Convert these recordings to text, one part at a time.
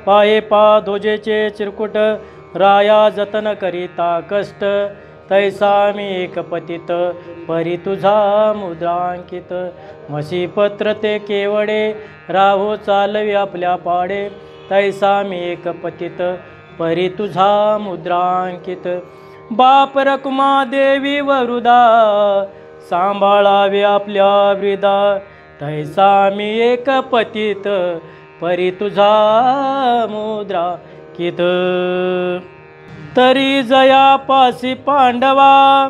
पाये पा धोजेचे चिरकुट, राया जतन करिता कष्ट, तैसा मी एक पतित परी तुझा मुद्रांकित, म्हशी पत्र ते केवडे राहो चालवी आपल्या पाडे, तैसा मी एक पतित परी तुझा मुद्रांकित, बाप रकुमा देवी वरुदा सांभाळावे आपल्या वृदा, तैसा मी एक पतित परी तुझा मुद्रांकित, तरी जया पासी पांडवा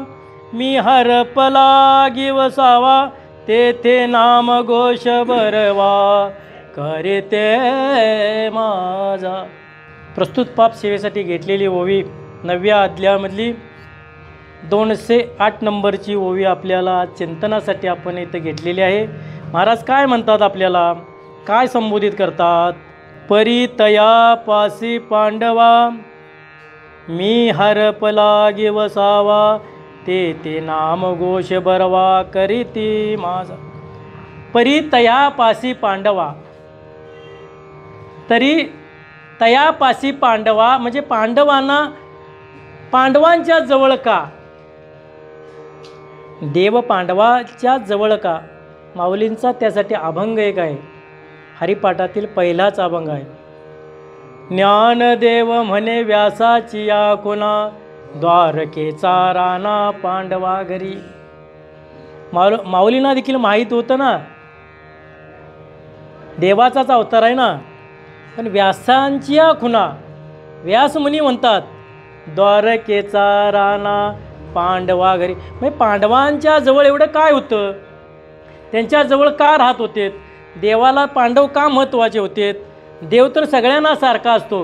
मी हरपला गिवसावा, तेथे नाम घोष बरवा करीते माझा. प्रस्तुत पाप सेवेसाठी घेतलेली ओवी 9व्या अध्यायामधली 208 नंबरची ओवी आपल्याला चिंतनासाठी आपण इथं घेतलेली आहे. महाराज काय म्हणतात, आपल्याला काय संबोधित करतात? परी तया पासी पांडवा मी हरपला गिवसावा, ते नाम घोष बरवा करीती माझा. परी तया पासी पांडवा, तरी तया पासी पांडवा म्हणजे पांडवांच्या जवळ का, देव पांडवाच्या जवळ का. माऊलींचा त्यासाठी अभंग एक आहे, हरिपाठातील पहिलाच अभंग आहे. ज्ञानदेव म्हणे व्यासाची या खुना, द्वारकेचा राणा पांडवा घरी. माऊलींना देखील माहीत होतं ना, देवाचाच अवतार आहे ना, पण व्यासांची या खुना, व्यास मुनी म्हणतात द्वारकेचा राणा पांडवा घरी. म्हणजे पांडवांच्या जवळ एवढं काय होतं, त्यांच्या जवळ का राहत होते, देवाला पांडव का महत्त्वाचे होते. देव तर सगळ्यांना सारखा असतो,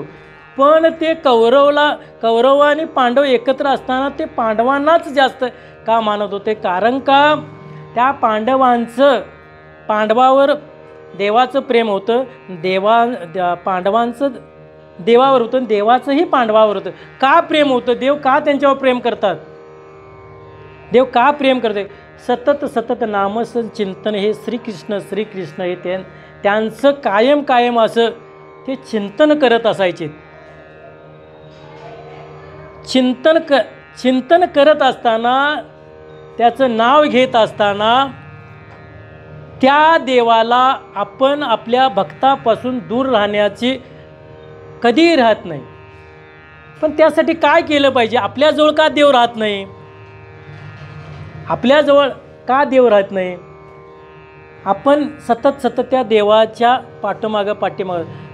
पण ते कौरव आणि पांडव एकत्र असताना ते पांडवांनाच जास्त का मानत होते. कारण का त्या पांडवावर देवाचं प्रेम होतं, पांडवांचं देवावर होतं, देवाचंही पांडवावर होतं. का प्रेम होतं, देव का त्यांच्यावर प्रेम करतात, देव का प्रेम करते. सतत नामचिंतन हे श्रीकृष्ण हे त्यांचं कायम असं ते चिंतन करत असायचे. चिंतन करत असताना, त्याचं नाव घेत असताना त्या देवाला आपण आपल्या भक्तापासून दूर राहण्याची कधीही राहत नाही. पण त्यासाठी काय केलं पाहिजे, आपल्याजवळ का देव राहत नाही, आपल्याजवळ का देव राहत नाही. आपण सतत त्या देवाच्या पाठीमागं,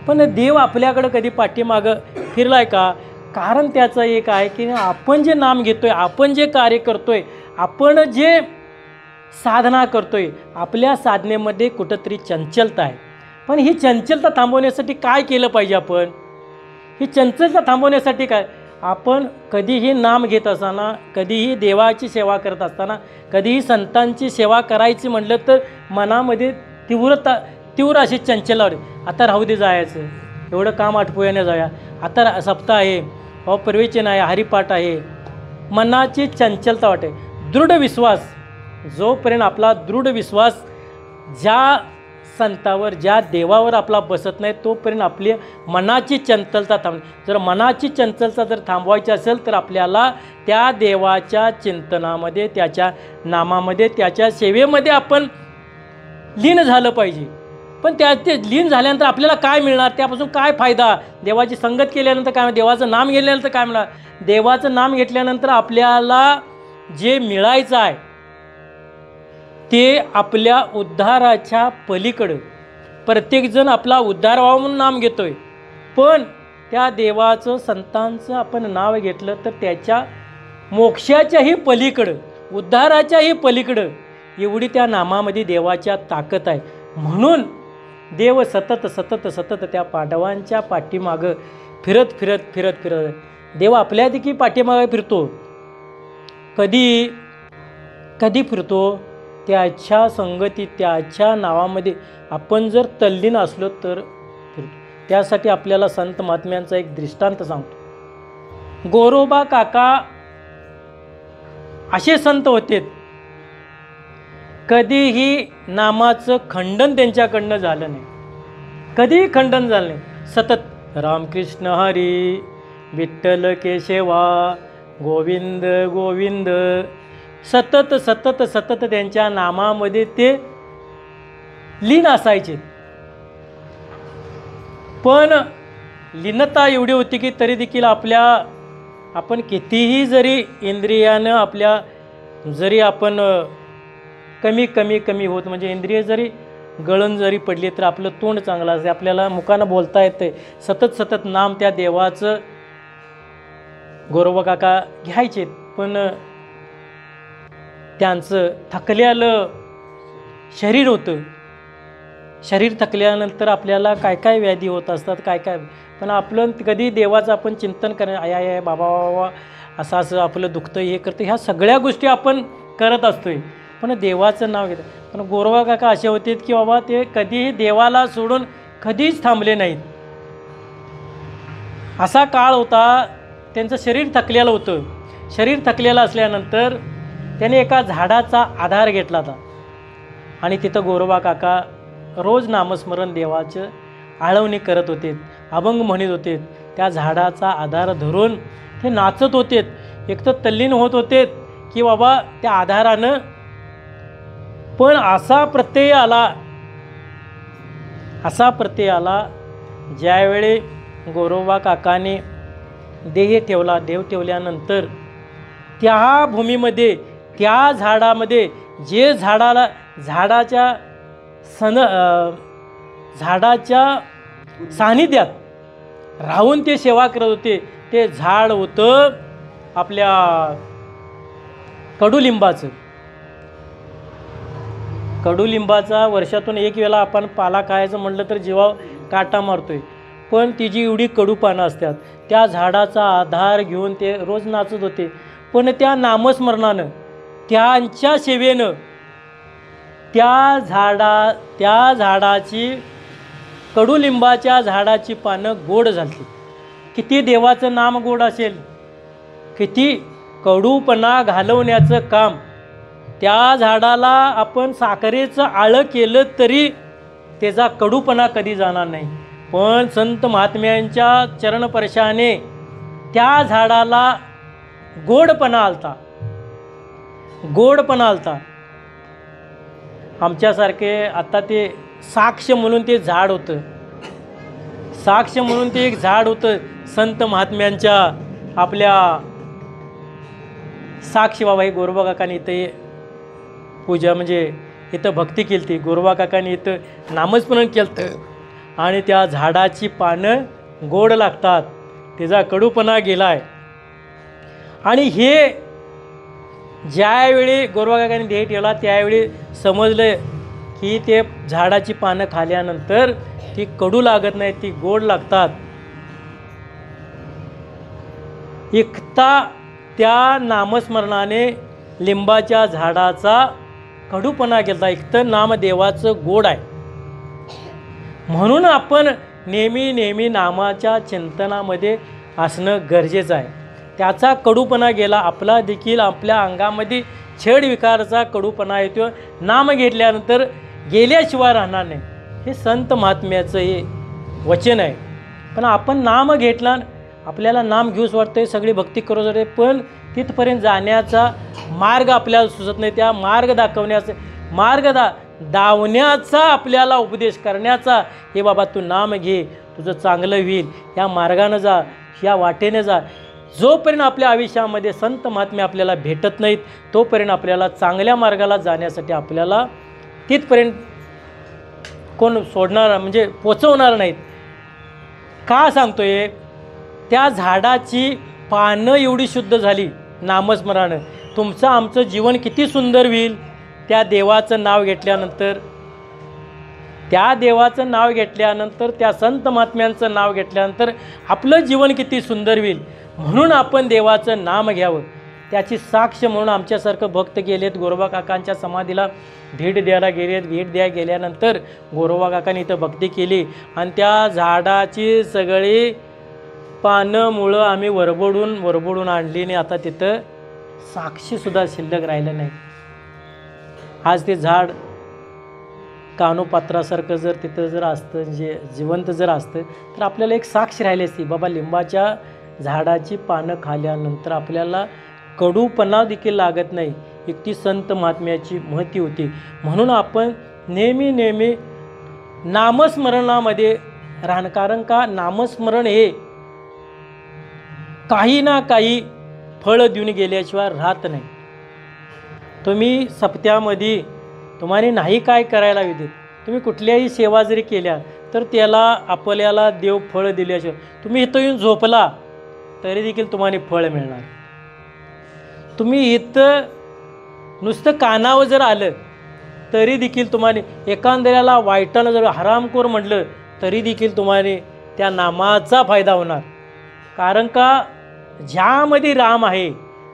पण देव आपल्याकडं कधी पाठीमागं फिरलाय का. कारण त्याचं एक आहे की आपण जे नाम घेतोय, आपण जे कार्य करतोय, आपण जे साधना करतोय, आपल्या साधनेमध्ये कुठंतरी चंचलता आहे. पण ही चंचलता थांबवण्यासाठी काय केलं पाहिजे. आपण ही चंचलता थांबवण्यासाठी काय, आपण कधीही नाम घेत असताना, कधीही देवाची सेवा करत असताना, कधीही संतांची सेवा करायची म्हटलं तर मनामध्ये तीव्र अशी चंचलता वाटते. आता राहू दे, जायचं एवढं काम आटपूयाने जाऊया, आता सप्ताह आहे, प्रवचन आहे, हरिपाठ आहे, मनाची चंचलता वाटते. दृढ विश्वास, जोपर्यंत आपला दृढ विश्वास ज्या संतावर, ज्या देवावर आपला बसत नाही, तोपर्यंत आपली मनाची चंचलता जर मनाची चंचलता थांबवायची असेल तर आपल्याला त्या देवाच्या चिंतनामध्ये, त्याच्या नामामध्ये, त्याच्या सेवेमध्ये आपण लीन झालं पाहिजे. पण ते लीन झाल्यानंतर आपल्याला काय मिळणार, त्यापासून काय फायदा. देवाची संगत केल्यानंतर काय, देवाचं नाम घेतल्यानंतर काय मिळणार. देवाचं नाम घेतल्यानंतर आपल्याला जे मिळायचं आहे ते आपल्या उद्धाराच्या पलीकडं. प्रत्येकजण आपला उद्धार व्हावा म्हणून नाम घेतोय, पण त्या देवाचं, संतांचं आपण नाव घेतलं तर त्याच्या मोक्षाच्याही पलीकडं, उद्धाराच्याही पलीकडं एवढी त्या नामामध्ये देवाच्या ताकद आहे. म्हणून देव सतत त्या पांडवांच्या पाठीमागं फिरत देव आपल्या देखील पाठीमागं फिरतो. कधी फिरतो, त्याच्या संगतीत, त्याच्या नावामध्ये आपण जर तल्लीन असलो तर फिरतो. त्यासाठी आपल्याला संत महात्म्यांचा एक दृष्टांत सांगतो. गोरोबा काका असे संत होते, कधीही नामाचं खंडन त्यांच्याकडनं झालं नाही, कधीही खंडन झालं नाही. सतत रामकृष्ण हरी विठ्ठल केशवा गोविंद गोविंद सतत सतत सतत त्यांच्या नामामध्ये ते लीन असायचे. पण लीनता एवढी होती की तरी देखील आपण कितीही जरी इंद्रियानं आपल्या जरी आपण कमी कमी कमी होत म्हणजे इंद्रिय जरी गळून जरी पडली तर आपलं तोंड चांगलं असते, आपल्याला मुखानं बोलता येते. सतत सतत नाम त्या देवाचं गोरोबा काका घ्यायचे. पण त्यांचं थकलेलं शरीर होतं. शरीर थकल्यानंतर आपल्याला काय काय व्याधी होत असतात काय काय. पण आपलं कधी देवाचं आपण चिंतन करणं आया बाबा बाबा असं असं आपलं दुखतं हे करतं ह्या सगळ्या गोष्टी आपण करत असतोय. पण देवाचं नाव घेतं. पण गोरोबा काका असे होते की बाबा ते कधीही देवाला सोडून कधीच थांबले नाहीत. असा काळ होता त्यांचं शरीर थकलेलं होतं. शरीर थकलेलं असल्यानंतर त्याने एका झाडाचा आधार घेतला होता आणि तिथं गोरोबा काका रोज नामस्मरण देवाचं आळवणी करत होते, अभंग म्हणत होते. त्या झाडाचा आधार धरून ते नाचत होते. एक तर तल्लीन होत होते की बाबा त्या आधारानं. पण असा प्रत्यय आला ज्यावेळी गोरोबा काकाने देह ठेवल्यानंतर त्या भूमीमध्ये त्या झाडामध्ये जे झाडाच्या सानिध्यात राहून ते सेवा करत होते ते झाड होतं आपल्या कडुलिंबाचं. कडुलिंबाचा वर्षातून एक वेळा आपण पाला खायचं म्हटलं तर जीवावर काटा मारतोय. पण तिची एवढी कडू पानं असतात. त्या झाडाचा आधार घेऊन ते रोज नाचत होते. पण त्या नामस्मरणानं त्यांच्या सेवेनं त्या झाडाची कडुलिंबाच्या झाडाची पानं गोड झाली. किती देवाचं नाम गोड असेल, किती कडूपणा घालवण्याचं काम. त्या झाडाला आपण साखरेचं आळं केलं तरी त्याचा कडूपणा कधी जाणार नाही. पण संत महात्म्यांच्या चरणस्पर्शाने त्या झाडाला गोडपणा आलता. आमच्यासारखे आता ते साक्ष म्हणून ते झाड होतं. साक्ष म्हणून ते एक झाड होतं संत महात्म्यांच्या आपल्या साक्षी बाबा. हे गोरोबा काकाने इथं पूजा म्हणजे इथं भक्ती केली ती. गोरोबा काकाने इथं नामस्मरण केलं आणि त्या झाडाची पानं गोड लागतात, त्याचा कडूपणा गेलाय. आणि हे ज्यावेळी गोरोबा काकाने देह ठेवला त्यावेळी समजलं की ते झाडाची पानं खाल्यानंतर ती कडू लागत नाही, ती गोड लागतात. एकता त्या नामस्मरणाने लिंबाच्या झाडाचा कडूपणा गेला. एकतर नामदेवाचं गोड आहे. म्हणून आपण नेहमी नामाच्या चिंतनामध्ये असणं गरजेचं आहे. त्याचा कडूपणा गेला. आपला देखील आपल्या अंगामध्ये छेड विकारचा कडूपणा येतो. नाम घेतल्यानंतर गेल्याशिवाय राहणार नाही. हे संत महात्म्याचं हे वचन आहे. पण आपण नाम घेतला, आपल्याला नाम घेऊच वाटतंय, सगळी भक्ती करू वाटते, पण तिथपर्यंत जाण्याचा मार्ग आपल्याला सुचत नाही. त्या मार्ग दावण्याचा आपल्याला उपदेश करण्याचा, हे बाबा तू नाम घे, तुझं चांगलं होईल, या मार्गानं जा, या वाटेने जा. जोपर्यंत आपल्या आयुष्यामध्ये संत महात्मे आपल्याला भेटत नाहीत तोपर्यंत आपल्याला चांगल्या मार्गाला जाण्यासाठी आपल्याला तिथपर्यंत कोण सोडणार म्हणजे पोचवणार नाहीत. का सांगतोय? त्या झाडाची पानं एवढी शुद्ध झाली नामस्मरणानं. तुमचं आमचं जीवन किती सुंदर होईल त्या देवाचं नाव घेतल्यानंतर. त्या देवाचं नाव घेतल्यानंतर, त्या संत महात्म्यांचं नाव घेतल्यानंतर आपलं जीवन किती सुंदर होईल. म्हणून आपण देवाचं नाम घ्यावं. त्याची साक्ष म्हणून आमच्यासारखं भक्त गेलेत. गोरोबा काकांच्या समाधीला भेट द्यायला गेल्यानंतर गोरोबा काकांनी इथं भक्ती केली आणि त्या झाडाची सगळी पानं मुळं आम्ही वरबडून आणली आणि आता तिथं साक्षीसुद्धा शिल्लक राहिलं नाही. आज ते झाड कानोपात्रासारखं जर तिथं जर असतं, जे जिवंत जर असतं, तर आपल्याला एक साक्ष राहिली असती, बाबा लिंबाच्या झाडाची पानं खाल्यानंतर आपल्याला कडूपणा देखील लागत नाही. एक ती संत महात्म्याची महती होती. म्हणून आपण नेहमी नामस्मरणामध्ये राहणं. कारण का नामस्मरण हे काही ना काही फळ देऊन गेल्याशिवाय राहत नाही. तुम्ही सप्त्यामध्ये तुम्हाला नाही काय करायला विदित, तुम्ही कुठल्याही सेवा जरी केल्या तर त्याला आपल्याला देव फळ दिल्याशिवाय, तुम्ही इथं येऊन झोपला तरी देखील तुम्हाला फळ मिळणार. तुम्ही इथं नुसतं कानावर जर आलं तरी देखील तुम्हाला, एखाद्याला वाईटानं जर हरामखोर म्हटलं तरी देखील तुम्हाला त्या नामाचा फायदा होणार. कारण का ज्यामध्ये राम आहे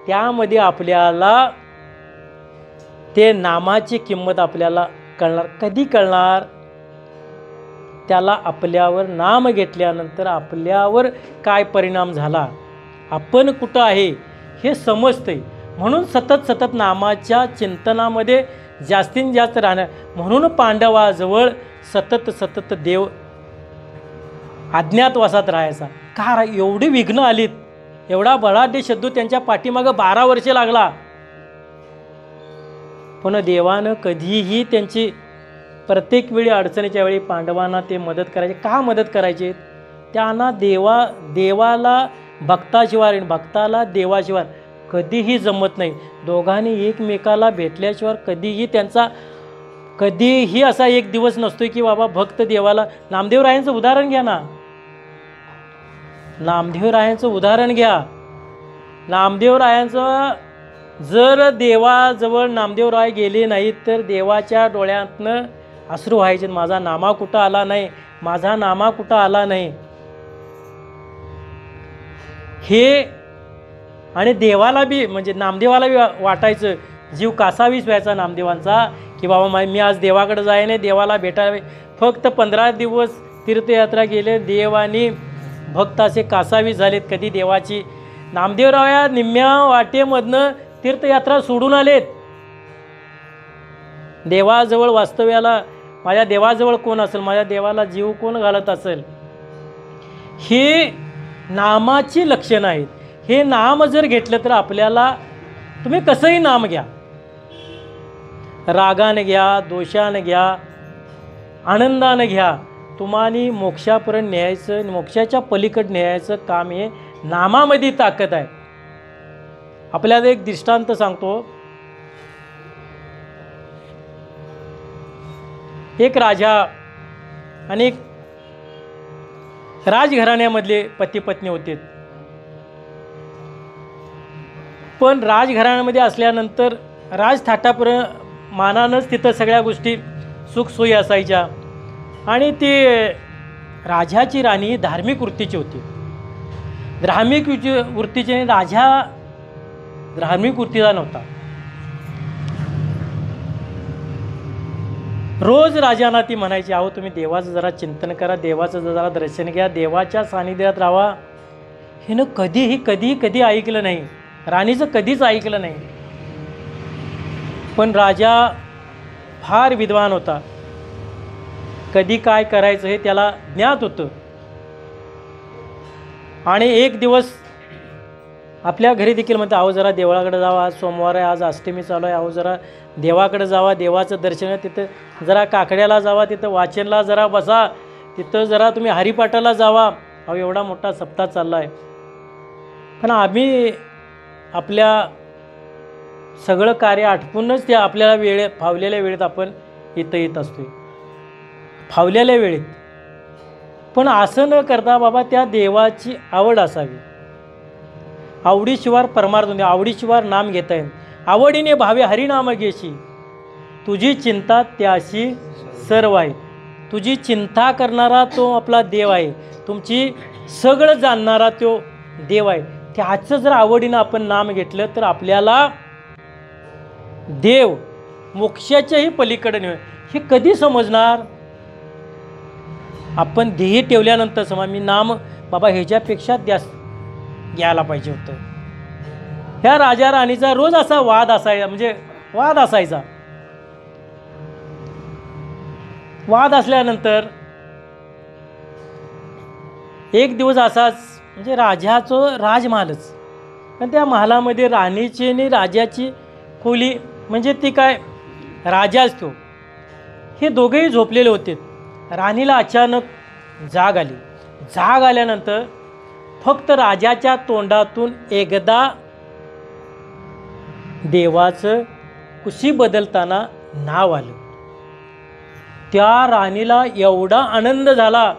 त्यामध्ये आपल्याला ते नामाची किंमत आपल्याला कळणार. कधी कळणार? त्याला आपल्यावर नाम घेतल्यानंतर आपल्यावर काय परिणाम झाला, आपण कुठं आहे हे समजते. म्हणून सतत नामाच्या चिंतनामध्ये जास्तीत जास्त राहणं. म्हणून पांडवाजवळ सतत देव अज्ञातवासात राहायचा. का? एवढी विघ्न आलीत, एवढा बलाढ्य शत्रू त्यांच्या पाठीमागं 12 वर्षे लागला, पण देवानं कधीही त्यांची प्रत्येक वेळी अडचणीच्या वेळी पांडवांना ते मदत करायचे. का मदत करायचे? त्यांना देवाला भक्ताशिवाय, भक्ताला देवाशिवाय कधीही जमत नाही. दोघांनी एकमेकाला भेटल्याशिवाय कधीही असा एक दिवस नसतोय की बाबा भक्त देवाला. नामदेवरायांचं उदाहरण घ्या ना, नामदेवरायांचं उदाहरण घ्या. नामदेवरायांचं जर देवाजवळ नामदेवराय गेले नाहीत तर देवाच्या डोळ्यातनं अश्रू व्हायचे, माझा नामा कुठं आला नाही, माझा नामा कुठं आला नाही. हे आणि देवाला बी म्हणजे नामदेवाला बी वाटायचं, जीव कासावीस व्हायचा नामदेवांचा की बाबा मी आज देवाकडे जाय नाही, देवाला भेटायला. फक्त 15 दिवस तीर्थयात्रा गेले, देव आणि भक्त असे कासावीस झालेत कधी देवाची. नामदेवराया निम्म्या वाटेमधनं तीर्थयात्रा सोडून आलेत. देवाजवळ वास्तव्याला, माझ्या देवाजवळ कोण असेल, माझ्या देवाला जीव कोण घालत असेल, हे नामाची लक्षणं आहेत. हे नाम जर घेतलं तर आपल्याला, तुम्ही कसंही नाम घ्या, रागाने घ्या, दोषाने घ्या, आनंदाने घ्या, तुम्हाला मोक्षापर्यंत न्यायचं, मोक्षाच्या पलीकडे न्यायचं काम हे नामामध्ये ताकद आहे. आपल्याला एक दृष्टांत सांगतो. एक राजा आणि एक राजघराण्यामधले पती पत्नी होते. पण राजघराण्यामध्ये असल्यानंतर राजथाटापर्यंत मानानंच तिथं सगळ्या गोष्टी सुखसोयी असायच्या. आणि ती राजाची राणी धार्मिक वृत्तीची होती. धार्मिक वृत्तीची, राजा धार्मिक वृत्तीचा नव्हता. रोज राजांना ती म्हणायची, अहो तुम्ही देवाचं जरा चिंतन करा, देवाचं जरा दर्शन घ्या, देवाच्या सानिध्यात राहा. हिनं कधी ऐकलं नाही, राणीचं कधीच ऐकलं नाही. पण राजा फार विद्वान होता, कधी काय करायचं हे त्याला ज्ञात होतं. आणि एक दिवस आपल्या घरी देखील म्हणते, अहो जरा देवळाकडे जावा, आज सोमवार आहे, आज अष्टमी चालू आहे, अहो जरा देवाकडे जावा, देवाचं दर्शन आहे, तिथं जरा काकड्याला जावा, तिथं वाचनला जरा बसा, तिथं जरा तुम्ही हरिपाठाला जावा. अहो एवढा मोठा सप्ताह चालला आहे. पण आम्ही आपल्या सगळं कार्य आटपूनच त्या आपल्याला फावलेल्या वेळेत आपण इथं येत असतो, फावलेल्या वेळेत. पण असं न करता बाबा त्या देवाची आवड असावी. आवडीशिवाय परमार्थ होते, आवडीशिवाय नाम घेता येईल. आवडीने भावे हरिनाम घेशी, तुझी चिंता त्याशी सर्व आहे. तुझी चिंता करणारा तो आपला देव आहे, तुमची सगळं जाणणारा तो देव आहे. त्याचं जर आवडीनं आपण नाम घेतलं तर आपल्याला देव मोक्षाच्याही पलीकडे नेऊ. हे कधी समजणार? आपण ध्येय ठेवल्यानंतर समज, मी नाम बाबा ह्याच्यापेक्षा जास्त घ्यायला पाहिजे होतं. ह्या राजा राणीचा रोज असा वाद असायचा, म्हणजे वाद असायचा. वाद असल्यानंतर एक दिवस असाच, म्हणजे राजाचं राजमहालच, पण त्या महालामध्ये राणीची आणि राजाची खोली, म्हणजे ती काय राजाच तो, हे दोघेही झोपलेले होते. राणीला अचानक जाग आली. जाग आल्यानंतर फक्त राजाच्या तोंडातून एकदा देवाचं कुशी बदलताना नाव आलं. त्या राणीला एवढा आनंद झाला,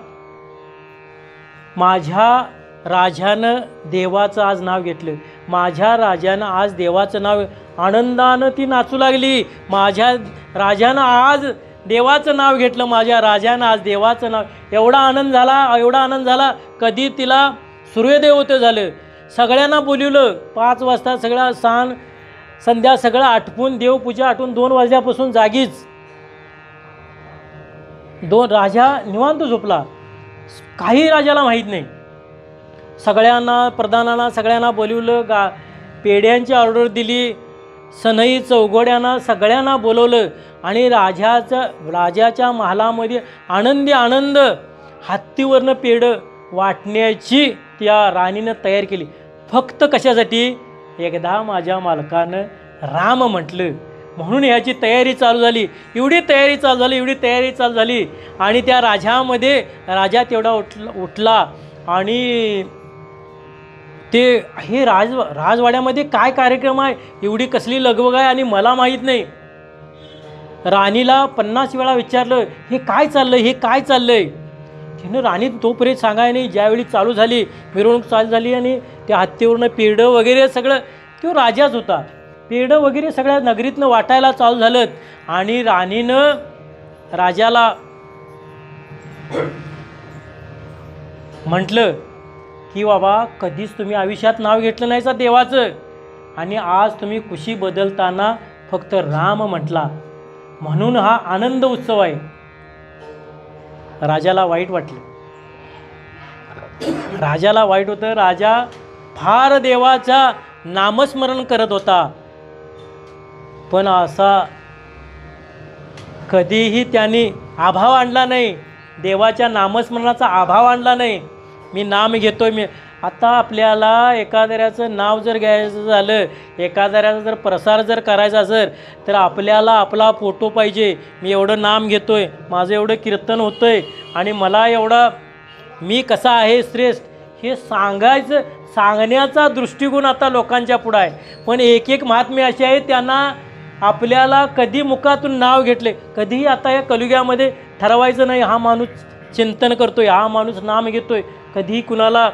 माझ्या राजानं देवाचं आज नाव घेतलं, माझ्या राजानं आज देवाचं नाव, आनंदानं ती नाचू लागली. माझ्या राजानं आज देवाचं नाव घेतलं, माझ्या राजानं आज देवाचं नाव. एवढा आनंद झाला, एवढा आनंद झाला, कधी तिला सूर्योदय होतं झालं. सगळ्यांना बोलवलं. 5 वाजता सगळा संध्या सगळं आटपून, देवपूजा आटून 2 वाजल्यापासून जागीच. राजा निवांत झोपला. काही राजाला माहीत नाही. सगळ्यांना, प्रधानांना सगळ्यांना बोलवलं, पेढ्यांची ऑर्डर दिली, सनई चौघड्यांना सगळ्यांना बोलवलं आणि राजाच्या महालामध्ये आनंदी आनंद, हत्तीवरनं पेढं वाटण्याची त्या राणीनं तयार केली. फक्त कशासाठी? एकदा माझ्या मालकानं राम म्हटलं म्हणून ह्याची तयारी चालू झाली. एवढी तयारी चालू झाली आणि त्या राजा तेवढा उठला आणि हे राजवाड्यामध्ये काय कार्यक्रम आहे, एवढी कसली लगबग आहे आणि मला माहीत नाही. राणीला 50 वेळा विचारलं, हे काय चाललंय. तिनं राणी तोपर्यंत सांगाय नाही. ज्यावेळी चालू झाली, मिरवणूक चालू झाली आणि त्या हत्तीवरनं पेढं वगैरे सगळं, तो राजाच होता, पेढं वगैरे सगळ्या नगरीतनं वाटायला चालू झालं आणि राणीनं राजाला म्हटलं की बाबा, कधीच तुम्ही आयुष्यात नाव घेतलं नाहीसा देवाचं आणि आज तुम्ही कुशी बदलताना फक्त राम म्हटला, म्हणून हा आनंद उत्सव आहे. राजाला वाईट वाटलं. राजाला वाईट होतं. राजा फार देवाचा नामस्मरण करत होता, पण असा कधीही त्यांनी अभाव आणला नाही, देवाच्या नामस्मरणाचा अभाव आणला नाही. मी नाम घेतोय. मी आता आपल्याला एखाद्याचं नाव जर घ्यायचं झालं, एखाद्याचा जर प्रसार जर करायचा असेल तर आपल्याला आपला फोटो पाहिजे. मी एवढं नाम घेतोय, माझं एवढं कीर्तन होतंय आणि मला एवढा, मी कसा आहे श्रेष्ठ, हे सांगण्याचा दृष्टिकोन आता लोकांच्या पुढं आहे. पण एक महात्मे असे आहेत, त्यांना आपल्याला कधी मुखातून नाव घेतले, कधीही आता या कलियुगामध्ये ठरवायचं नाही हा माणूस चिंतन करतोय, हा माणूस नाम घेतोय, कधीही कुणाला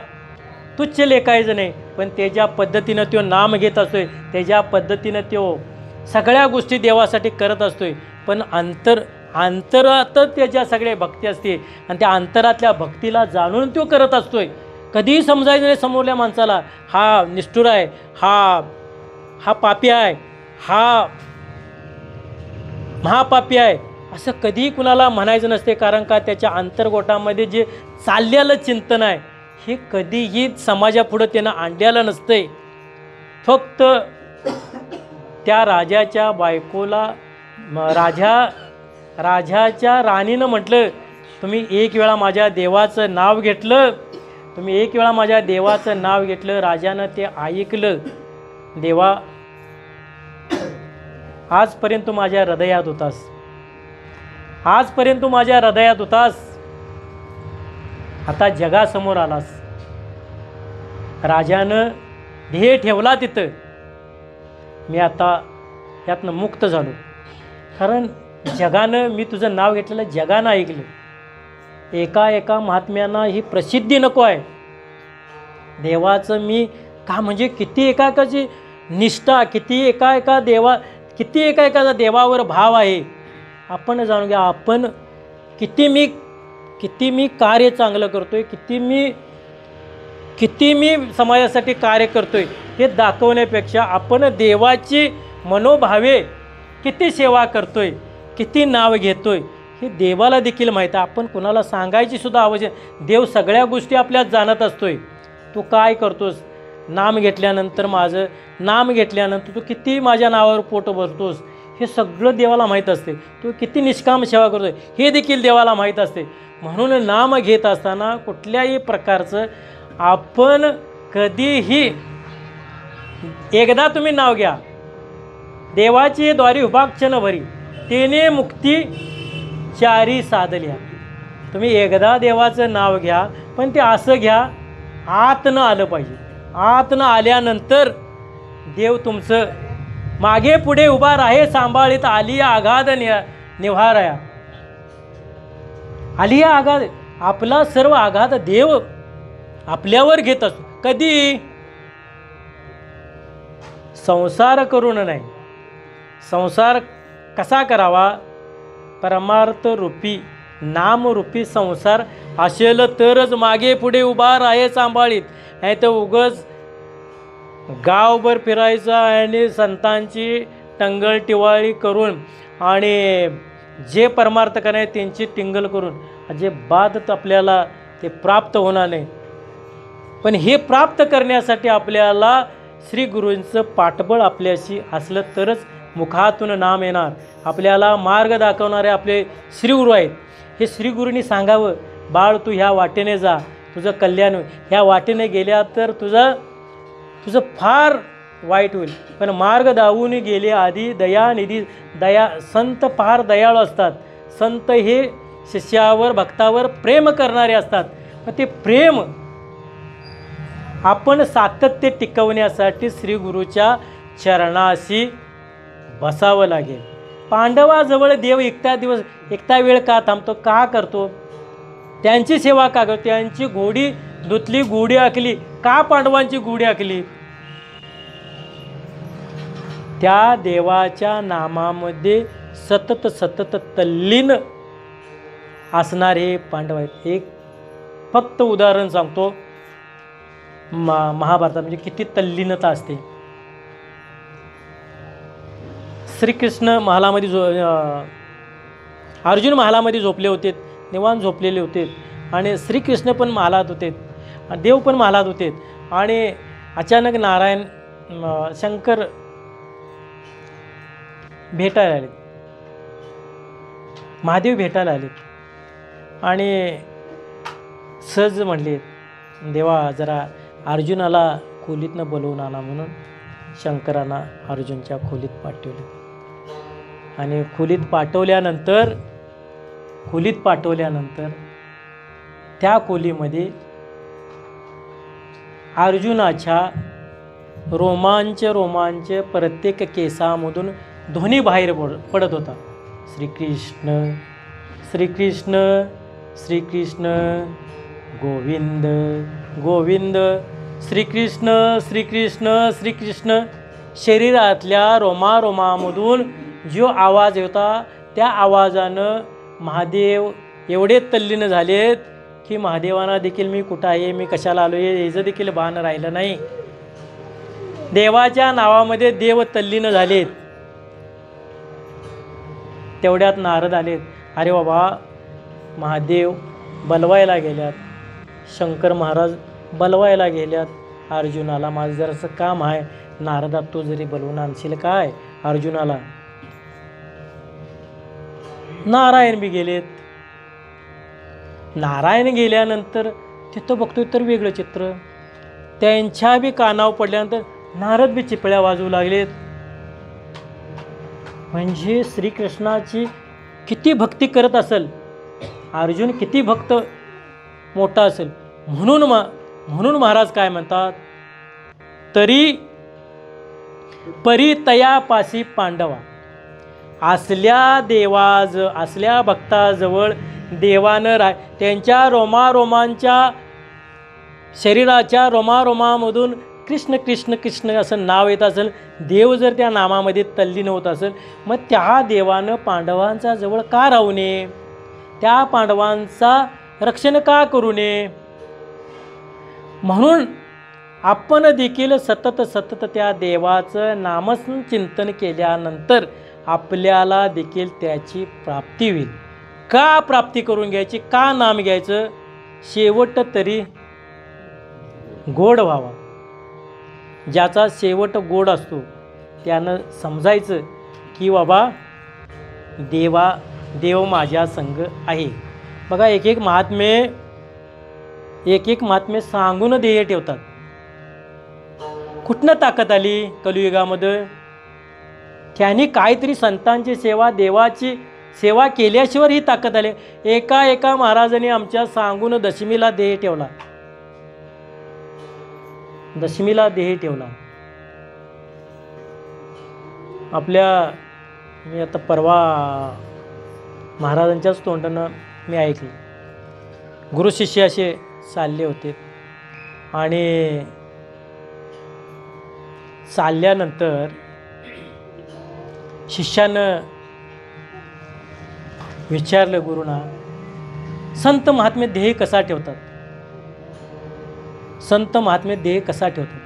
तुच्छ लेखायचं नाही. पण त्याच्या पद्धतीनं तो नाम घेत असतोय, त्याच्या पद्धतीनं तो सगळ्या गोष्टी देवासाठी करत असतोय. पण अंतरातच त्याच्या सगळे भक्ती असते आणि त्या अंतरातल्या भक्तीला जाणून तो करत असतोय. कधीही समजायचं नाही समोरल्या माणसाला हा निष्ठुर आहे, हा पापी आहे, हा महापापी आहे, असं कधीही कुणाला म्हणायचं नसते. कारण का त्याच्या अंतर्गोटामध्ये जे चाललेलं चिंतन आहे हे कधीही समाजापुढं त्यानं आणलेलं नसतंय. फक्त त्या राजाच्या बायकोला राजाच्या राणीनं म्हटलं, तुम्ही एक वेळा माझ्या देवाचं नाव घेतलं, राजानं ते ऐकलं. देवा, आजपर्यंत तू माझ्या हृदयात होतास, आता जगासमोर आलास. राजानं ध्येय ठेवला तिथं, मी आता यातनं मुक्त झालो. कारण जगानं, मी तुझं नाव घेतलेलं जगानं ऐकलं. एका महात्म्यांना ही प्रसिद्धी नको आहे. देवाचं मी का, म्हणजे किती एकाची निष्ठा, किती एकाचा देवावर भाव आहे आपण जाणून घ्या. आपण किती मी कार्य चांगलं करतोय, किती मी समाजासाठी कार्य करतोय हे दाखवण्यापेक्षा आपण देवाची मनोभावे किती सेवा करतोय, किती नाव घेतोय हे देवाला देखील माहीत आहे. आपण कुणाला सांगायची सुद्धा आवश्यक. देव सगळ्या गोष्टी आपल्यात जाणत असतोय. तू काय करतोस, नाम घेतल्यानंतर तू किती माझ्या नावावर पोट भरतोस हे सगळं देवाला माहीत असते. तो किती निष्काम सेवा करतो हे देखील देवाला माहीत असते. म्हणून नाम घेत असताना कुठल्याही प्रकारचं आपण कधीही, एकदा तुम्ही नाव घ्या, देवाची द्वारी उभाक्षण भरी तेने मुक्ती चारी साधल्या. तुम्ही एकदा देवाचं नाव घ्या, पण ते असं घ्या, आत न आलं पाहिजे. आत न आल्यानंतर देव तुमचं मागे पुढे उभा राहे सांभाळीत, आली आघात निव्हाराया. आली आघात, आपला सर्व आघात देव आपल्यावर घेत असतो. कधी? संसार करून नाही. संसार कसा करावा? परमार्थ रूपी नामरूपी संसार असेल तरच मागे पुढे उभा राहे सांभाळीत. नाही तर उगच गावभर फिरायचा आणि संतांची टंगळ टिवाळी करून आणि जे परमार्थ करायचे त्यांची टिंगल करून अजिबात आपल्याला ते प्राप्त होणार नाही. पण हे प्राप्त करण्यासाठी आपल्याला श्री गुरूंचं पाठबळ आपल्याशी असलं तरच मुखातून नाम येणार. आपल्याला मार्ग दाखवणारे आपले श्रीगुरू आहेत. हे श्रीगुरूंनी सांगावं, बाळ तू ह्या वाटेने जा, तुझं कल्याण होईल. ह्या वाटेने गेल्या तर तुझं फार वाईट होईल. पण मार्ग दावून गेले आधी दयानिधी. संत फार दयाळू असतात. संत हे शिष्यावर भक्तावर प्रेम करणारे असतात. पण ते प्रेम आपण सातत्य टिकवण्यासाठी श्रीगुरूच्या चरणाशी बसावं लागेल. पांडवाजवळ देव एकटा वेळ का थांबतो, का करतो? त्यांची सेवा का करतो? त्यांची घोडी धुतली, गुढी आखली. का पांडवांची गुढी आखली? त्या देवाच्या नामामध्ये सतत तल्लीन असणारे पांडव आहेत. एक फक्त उदाहरण सांगतो. महाभारतात म्हणजे किती तल्लीनता असते. श्रीकृष्ण महालामध्ये अर्जुन महालामध्ये झोपले होते, निवांत झोपलेले होते. आणि श्रीकृष्ण पण महालात होते, देव पण महालात होते. आणि अचानक नारायण शंकर भेटायला आले, महादेव भेटायला आले. आणि सहज म्हणले, देवा जरा अर्जुनाला खोलीतनं बोलवून आणा. म्हणून शंकरांना अर्जुनच्या खोलीत पाठवले. आणि खोलीत पाठवल्यानंतर त्या खोलीमध्ये अर्जुनाच्या रोमांच प्रत्येक केसामधून ध्वनी बाहेर पडत होता. श्रीकृष्ण श्रीकृष्ण श्रीकृष्ण गोविंद गोविंद, श्रीकृष्ण श्रीकृष्ण श्रीकृष्ण. शरीरातल्या रोमारोमामधून जो आवाज होता त्या आवाजानं महादेव एवढे तल्लीन झालेत की महादेवांना देखील मी कुठं आहे, मी कशाला आलो आहे याचं देखील भान राहिलं नाही. देवाच्या नावामध्ये देव तल्लीन झालेत. तेवढ्यात नारद आलेत. अरे बाबा, महादेव बलवायला गेल्यात, शंकर महाराज बलवायला गेल्यात अर्जुनाला. माझं जरासं काम आहे, नारदा तू जरी बोलवून आणशील काय अर्जुनाला. नारायण बी गेलेत. नारायण गेल्यानंतर तिथं बघतोय तर वेगळं चित्र. त्यांच्या बी कानावर पडल्यानंतर नारद बी चिपळ्या वाजवू लागलेत. म्हणजे श्रीकृष्णाची किती भक्ती करत असेल, अर्जुन किती भक्त मोठा असेल. म्हणून महाराज काय म्हणतात, तरी परी तयापासी पांडवा. असल्या भक्ताजवळ देवानं त्यांच्या रोमारोमांच्या शरीराच्या रोमारोमामधून कृष्ण कृष्ण कृष्ण असं नाव येत असेल, देव जर त्या नामामध्ये तल्लीन होत असेल, मग त्या देवानं पांडवांचा जवळ का राहू नये, त्या पांडवांचा रक्षण का करू नये. म्हणून आपण देखील सतत त्या देवाचं नामचिंतन केल्यानंतर आपल्याला देखील त्याची प्राप्ती होईल. का प्राप्ती करून घ्यायची, का नाम घ्यायचं, शेवट तरी गोड व्हावा. ज्याचा शेवट गोड असतो त्यानं समजायचं की बाबा देव माझ्या संग आहे. बघा एक एक महात्मे सांगून ध्येय ठेवतात. कुठनं ताकद आली कलियुगामध्ये? त्यांनी काहीतरी संतांची सेवा, देवाची सेवा केल्याशिवाय ही ताकद आली. एका महाराजांनी आमच्या सांगून दशमीला ध्येय ठेवला. मी आता परवा महाराजांच्याच तोंडानं मी ऐकले. गुरु शिष्य असे चालले होते आणि चालल्यानंतर शिष्यानं विचारलं गुरुना, संत महात्मे ध्येय कसा ठेवतात?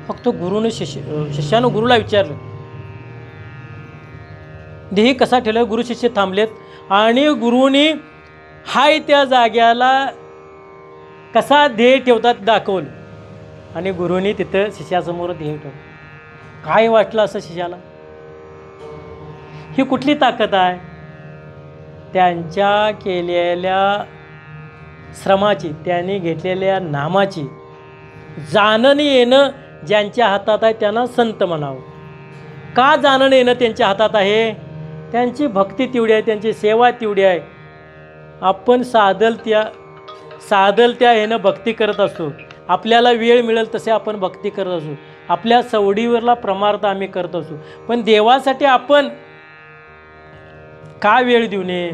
फक्त गुरुने शिष्यानं गुरुला विचारलं ध्येय कसा ठेवलं. गुरु शिष्य थांबलेत आणि गुरुनी हाय त्या जाग्याला कसा ध्येय ठेवतात दाखवलं आणि गुरुनी तिथं शिष्यासमोर ध्येय ठेवलं. काय वाटलं असं शिष्याला? ही कुठली ताकद आहे? त्यांच्या केलेल्या श्रमाची, त्यांनी घेतलेल्या नामाची जाणून येणं ज्यांच्या हातात आहे त्यांना संत म्हणावं. का जाणून येणं त्यांच्या हातात आहे? त्यांची भक्ती तेवढी आहे, त्यांची सेवा तेवढी आहे. आपण साधल त्या ह्यानं भक्ती करत असतो. आपल्याला वेळ मिळेल तसे आपण भक्ती करत असतो. आपल्या सवडीवरला प्रमार्थ आम्ही करत असतो. पण देवासाठी आपण का वेळ देऊ नये?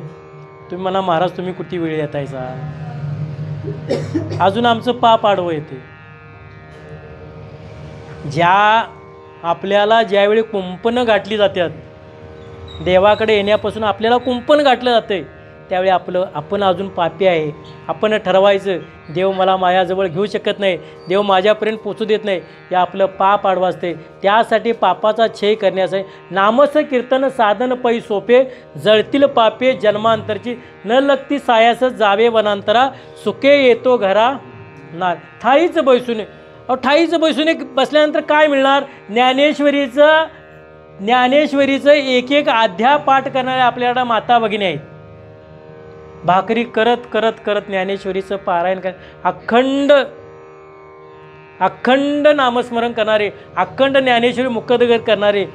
तुम्ही म्हणा महाराज तुम्ही कुठे वेळ येतायचा? अजून आमचं पाप आडवं येते. आपल्याला ज्यावेळी कुंपणं गाठली जातात, देवाकडे येण्यापासून आपल्याला कुंपण गाठलं जातं, त्यावेळी आपण अजून पापी आहे. आपण ठरवायचं देव मला माझ्याजवळ घेऊ शकत नाही, देव माझ्यापर्यंत पोचू देत नाही, हे आपलं पाप आडवं असते. त्यासाठी पापाचा क्षय करण्यासाठी नामस कीर्तन साधन पै सोपे, जळतील पापे जन्मांतरची, न लगती सायास जावे वनांतरा, सुखे येतो घरा ना. ठाईच बैसून बसल्यानंतर काय मिळणार? ज्ञानेश्वरीचं एक अध्याय पाठ करणारे आपल्याला माता भगिनी आहेत. भाकरी करत ज्ञानेश्वरीचं पारायण अखंड नामस्मरण करणारे, अखंड ज्ञानेश्वरी मुखोद्गार करणारे,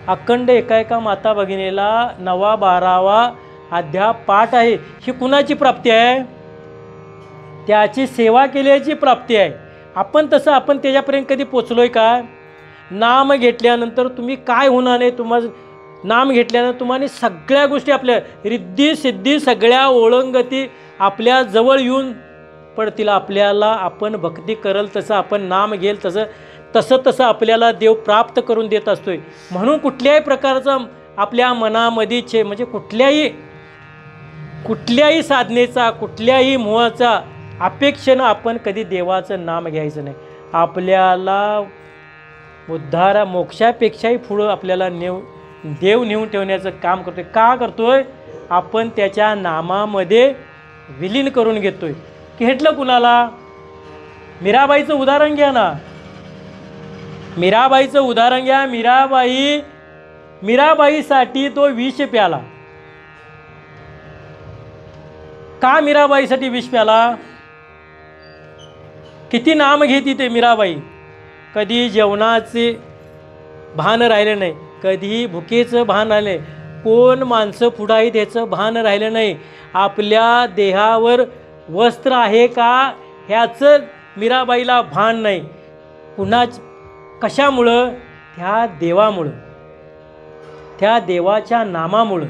अखंड एका माता भगिनीला 9वा-12वा अध्याय पाठ आहे. ही कुणाची प्राप्ती आहे? त्याची सेवा केल्याची प्राप्ती आहे. आपण त्याच्यापर्यंत कधी पोचलोय का? नाम घेतल्यानंतर तुम्ही काय होणार नाही? नाम घेतल्यानंतर तुम्हाला सगळ्या गोष्टी, आपल्या रिद्धी सिद्धी सगळ्या ओळंगती आपल्या जवळ येऊन पडतील. आपल्याला आपण भक्ती करल तसं, आपण नाम घेल तसं आपल्याला देव प्राप्त करून देत असतोय. म्हणून कुठल्याही प्रकारचा आपल्या मनामध्ये म्हणजे कुठल्याही साधनेचा, कुठल्याही मोहाचा अपेक्षेनं आपण कधी देवाचं नाम घ्यायचं नाही. आपल्याला मोक्षापेक्षाही पुढं आपल्याला देव नेऊन ठेवण्याचं काम करतोय. का करतोय? आपण त्याच्या नामामध्ये विलीन करून घेतोय. घेतलं कुणाला? मीराबाईचं उदाहरण घ्या ना. मीराबाईचं उदाहरण घ्या. मीराबाईसाठी तो विष प्याला. का मीराबाईसाठी विष प्याला? किती नाम घेती ते मीराबाई. कधी जेवणाचे भान राहिले नाही, कधीही भुकेचं भान राहिले, कोण माणसं पुढाही त्याचं भान राहिलं नाही. आपल्या देहावर वस्त्र आहे का ह्याचं मीराबाईला भान नाही. कशामुळं? त्या देवामुळं, त्या देवाच्या नामामुळं.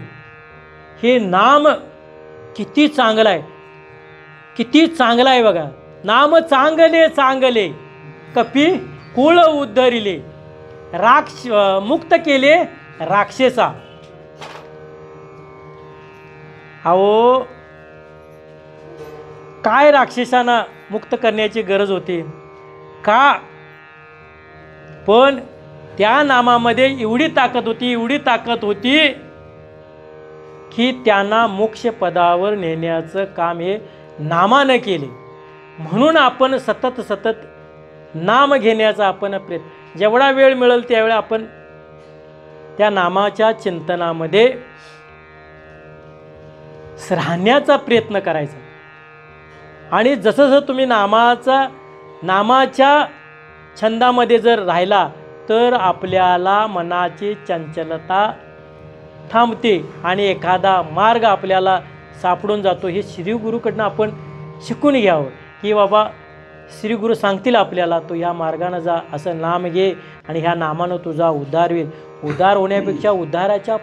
हे नाम किती चांगलं आहे बघा. नाम चांगले कपी कुळ उद्धरिले, मुक्त केले राक्षसा. अहो काय राक्षसांना मुक्त करण्याची गरज होती का? पण त्या नामामध्ये एवढी ताकद होती की त्यांना मोक्ष पदावर नेण्याचं काम हे नामानं केले. म्हणून आपण सतत नाम घेण्याचा आपण प्रयत्न, जेवढा वेळ मिळेल त्यावेळी आपण त्या नामाच्या चिंतनामध्ये राहण्याचा प्रयत्न करायचा. आणि जसं जसं तुम्ही नामाच्या छंदामध्ये जर राहिला तर आपल्याला मनाची चंचलता थांबते आणि एखादा मार्ग आपल्याला सापडून जातो. हे श्री गुरुकडनं आपण शिकून घ्यावं की बाबा श्री गुरु सांगतील आपल्याला, तो ह्या मार्गानं जा, असं नाम घे आणि ह्या नामानं तुझा उद्धार होईल. उद्धार होण्यापेक्षा उद्धाराच्या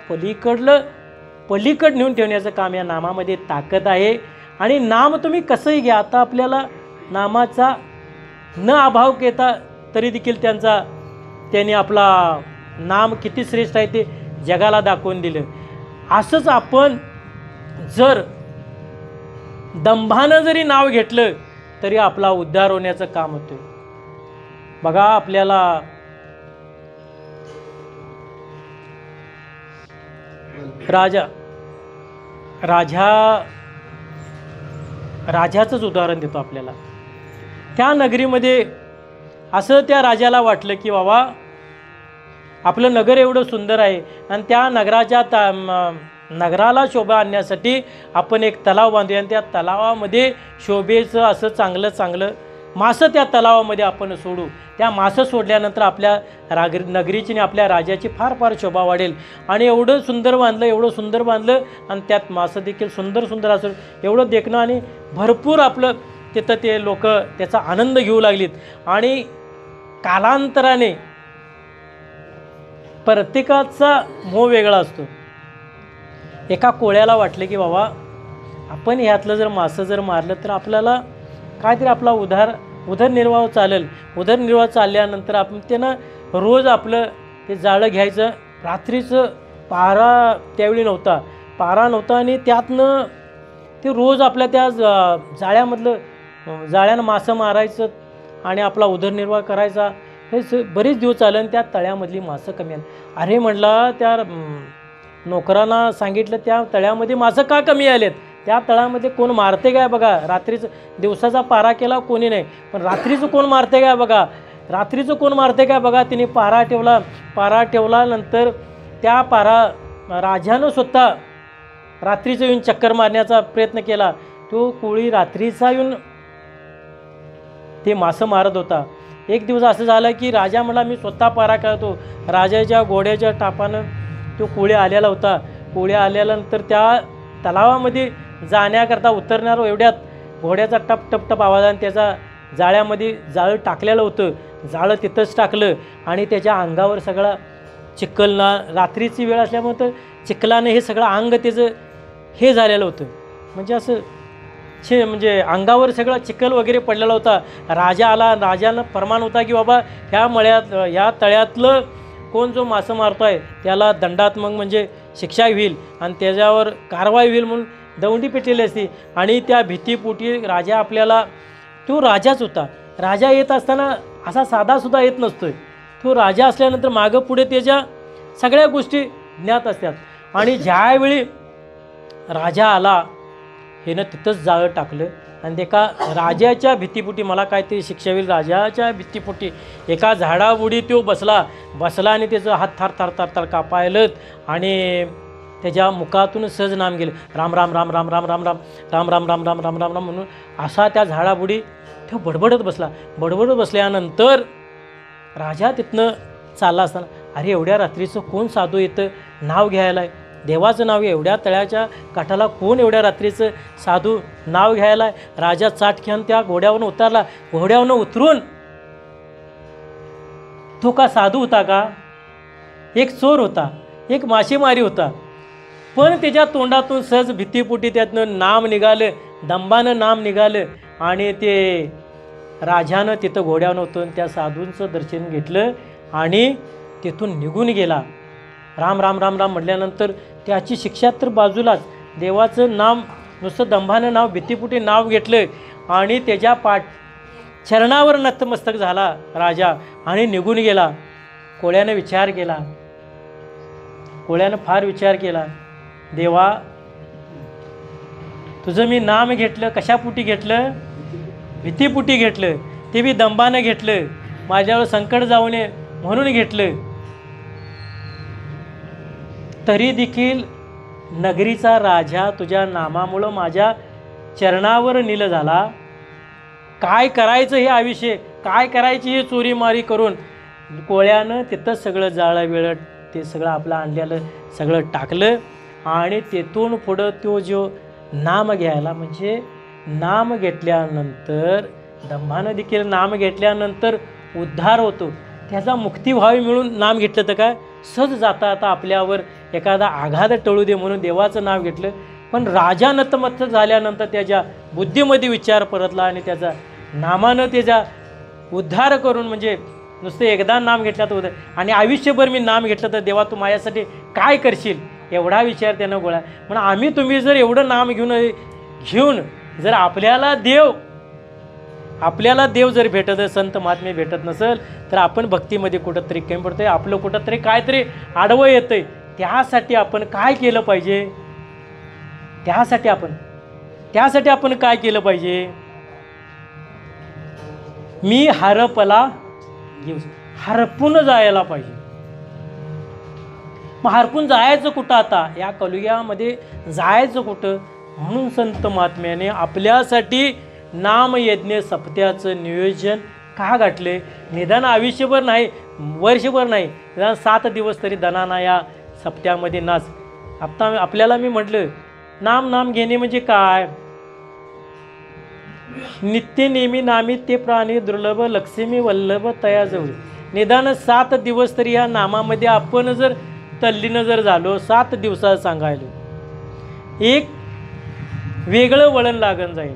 पलीकड नेऊन ठेवण्याचं काम या नामामध्ये ताकद आहे. आणि नाम तुम्ही कसंही घ्या. आता आपल्याला नामाचा न अभाव घेता तरी देखील त्यांनी आपला नाम किती श्रेष्ठ आहे ते जगाला दाखवून दिलं. असंच आपण जर दंभानं जरी नाव घेतलं तरी आपला उद्धार होण्याचं काम होतं. बघा आपल्याला राजाचंच उदाहरण देतो आपल्याला. त्या नगरीमध्ये असं त्या राजाला वाटलं की बाबा आपलं नगर एवढं सुंदर आहे आणि त्या नगराला शोभा आणण्यासाठी आपण एक तलाव बांधूया आणि त्या तलावामध्ये शोभेचं असं चांगलं मासं त्या तलावामध्ये आपण सोडू. त्या मासं सोडल्यानंतर आपल्या नगरीची आणि आपल्या राजाची फार शोभा वाढेल. आणि एवढं सुंदर बांधलं आणि त्यात मासं देखील सुंदर असं एवढं देखणं आणि भरपूर आपलं तिथं ते लोक त्याचा आनंद घेऊ लागलीत. आणि कालांतराने प्रत्येकाचा मोह वेगळा असतो. एका कोळ्याला वाटलं की बाबा आपण ह्यातलं जर मासं जर मारलं तर आपल्याला काहीतरी आपला उदरनिर्वाह चालेल. उदरनिर्वाह चालल्यानंतर आपण त्यानं रोज आपलं ते जाळं घ्यायचं. रात्रीचं पारा त्यावेळी नव्हता आणि त्यातनं ते रोज आपल्या त्या जाळ्यानं मासं मारायचं आणि आपला उदरनिर्वाह करायचा. हे बरेच दिवस चाललं आणि त्या तळ्यामधली मासं कमी आली. अरे म्हटलं त्या नोकरांना सांगितलं त्या तळ्यामध्ये मासं का कमी आलेत. त्या तळ्यामध्ये कोण मारते काय बघा. रात्रीचं दिवसाचा पारा केला कोणी नाही, पण रात्रीचं कोण मारते काय बघा. तिने पारा ठेवला नंतर त्या राजानं स्वतः रात्रीचं येऊन चक्कर मारण्याचा प्रयत्न केला. तो कोळी रात्रीचा येऊन ते मासं मारत होता. एक दिवस असं झालं की राजा म्हटला मी स्वतः पारा खेळतो. राजाच्या घोड्याच्या टापानं तो कोळी आलेला होता. कोळी आल्यानंतर त्या तलावामध्ये जाण्याकरता उतरणार एवढ्यात घोड्याचा टप आवाजाने त्याचा जाळ्यामध्ये जाळं टाकलेलं होतं. जाळं तिथंच टाकलं आणि त्याच्या अंगावर सगळा चिखलना रात्रीची वेळ असल्यामुळे तर चिखलानं हे सगळं अंग त्याचं हे झालेलं होतं. म्हणजे असं म्हणजे अंगावर सगळा चिखल वगैरे पडलेला होता. राजा आला. राजानं फरमान होता की बाबा ह्या तळ्यातलं कोण जो मासं मारतो आहे त्याला दंडात्मक म्हणजे शिक्षा होईल आणि त्याच्यावर कारवाई होईल म्हणून दौंडी पेटलेली असते. आणि त्या भीतीपोटी राजा आपल्याला तो राजाच होता. राजा येत असताना असा साधासुद्धा येत नसतोय. तो राजा असल्यानंतर मागं पुढे त्याच्या सगळ्या गोष्टी ज्ञात असतात. आणि ज्यावेळी राजा आला हेनं तिथंच जाळं टाकलं आणि एका राजाच्या भीतीपोटी मला काहीतरी शिक्षा होईल राजाच्या भीतीपोटी एका झाडाबुडी तो बसला आणि त्याचं हात थर कापायलत आणि त्याच्या मुखातून सहज नाम गेलं राम राम राम राम राम राम राम राम राम राम राम राम राम राम म्हणून असा त्या झाडाबुडी तो बडबडत बसल्यानंतर राजा तिथनं चालला असताना अरे एवढ्या रात्रीचं कोण साधू येतं नाव घ्यायला आहे. देवाचं नाव एवढ्या तळ्याच्या काठाला कोण एवढ्या रात्रीचं साधू नाव घ्यायला आहे. राजा चाटक्यान त्या घोड्यावरून उतरला. घोड्यावरून उतरून तो का साधू होता का. एक चोर होता, एक मासेमारी होता. पण त्याच्या तोंडातून सहज भीतीपोटी त्यातनं नाम निघालं, दंबानं नाम निघालं आणि ते राजानं तिथं घोड्यावरून उतरून त्या साधूंचं दर्शन घेतलं आणि तिथून निघून गेला. राम राम राम राम म्हटल्यानंतर त्याची शिक्षा तर बाजूलाच. देवाचं नाम नुसतं दंभानं नाव भीतीपोटी नाव घेतलं आणि त्याच्या चरणावर नतमस्तक झाला राजा आणि निघून गेला. कोळ्यानं फार विचार केला देवा तुझं मी नाम घेतलं कशापोटी घेतलं. भीतीपोटी घेतलं. ते बी दंभानं घेतलं. माझ्यावर संकट जाऊ नये म्हणून घेतलं. तरी देखील नगरीचा राजा तुझ्या नामामुळं माझ्या चरणावर नील झाला. काय करायचं हे आयुष्य, काय करायची हे चोरीमारी करून कोळ्यानं तिथं सगळं जाळं वेळं ते सगळं आपलं आणलेलं सगळं टाकलं. आणि तेथून पुढं तो जो नाम घ्यायला, म्हणजे नाम घेतल्यानंतर दंभानं देखील नाम घेतल्यानंतर उद्धार होतो. त्याचा मुक्ती व्हावी मिळून नाम घेतलं तर काय सहज जाता आता आपल्यावर एखादा आघात टळू दे म्हणून देवाचं नाव घेतलं. पण राजा नतमस्त झाल्यानंतर त्याच्या बुद्धीमध्ये विचार परतला आणि त्याचा नामानं त्याचा उद्धार करून, म्हणजे नुसतं एकदा नाम घेतलं तर उद्धार, आणि आयुष्यभर मी नाम घेतलं तर देवा तू माझ्यासाठी काय करशील एवढा विचार त्यानं गोळा. म्हणून आम्ही तुम्ही जर एवढं नाम घेऊन जर आपल्याला देव जर भेटत, संत महात्मे भेटत नसेल तर आपण भक्तीमध्ये कुठंतरी कमी पडतोय, आपलं कुठंतरी काहीतरी आडवं येतंय. त्यासाठी आपण काय केलं पाहिजे, त्यासाठी आपण काय केलं पाहिजे. मी हरपला घेऊ, हरपून जायला पाहिजे. मग हरपून जायचं कुठं आता या कलियुगामध्ये, जायचं कुठं. म्हणून संत महात्म्याने आपल्यासाठी नामयज्ञ सप्त्याचं नियोजन का घातले. निदान आयुष्यभर नाही, वर्षभर नाही, निदान 7 दिवस तरी दनाना या सप्त्यामध्ये नाच. आपल्याला मी म्हटलं नाम घेणे म्हणजे काय. नित्य नेहमी नामी ते प्राणी दुर्लभ लक्ष्मी वल्लभ तयाजवळ. निदान 7 दिवस तरी या नामामध्ये आपण जर तल्लीन जर झालो, 7 दिवसात सांगायलो, एक वेगळं वळण लागून जाईल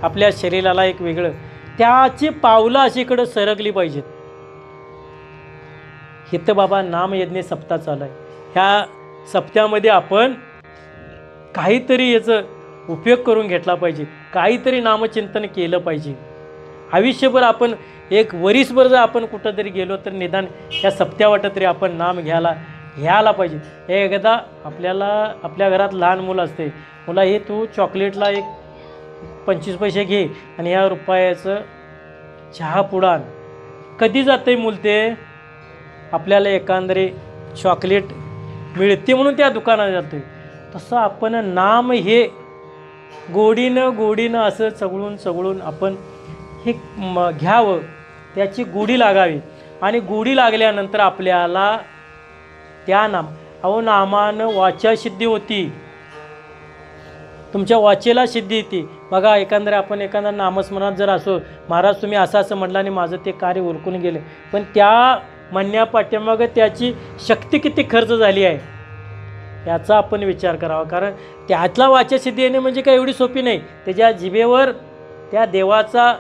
आपल्या शरीराला, एक वेगळं. त्याची पावलं अशीकडं सरकली पाहिजेत. इथं बाबा नामयज्ञ सप्ताह चालू आहे. ह्या सप्त्यामध्ये आपण काहीतरी याचं उपयोग करून घेतला पाहिजे, काहीतरी नामचिंतन केलं पाहिजे. आयुष्यभर आपण एक वरीसभर जर आपण कुठं तरी गेलो तर निदान ह्या सप्त्यावाटं तरी आपण नाम घ्यायला पाहिजे. हे एकदा आपल्या घरात लहान मुलं असते, मुला हे तू चॉकलेटला एक 25 पैसे घे आणि ह्या रुपयाचं चहा पुडान. कधी जाते मूल ते, आपल्याला एखादरे चॉकलेट मिळते म्हणून त्या दुकानात जातोय. तसं आपण नाम हे गोडीनं असं चगळून आपण हे घ्यावं, त्याची गोडी लागावी. आणि गोडी लागल्यानंतर आपल्याला त्या नामानं वाचासिद्धी होती, तुमच्या वाचेला सिद्धी येते. बघा एखादा नामस्मरणात जर असो, महाराज तुम्ही असं म्हटलं आणि माझं ते कार्य उरकून गेलं, पण त्या म्हणण्यापाठीमागं त्याची शक्ती किती खर्च झाली आहे याचा आपण विचार करावा. कारण त्यातला वाचासिद्धी येणे म्हणजे काय एवढी सोपी नाही. त्याच्या जिभेवर त्या देवाचा,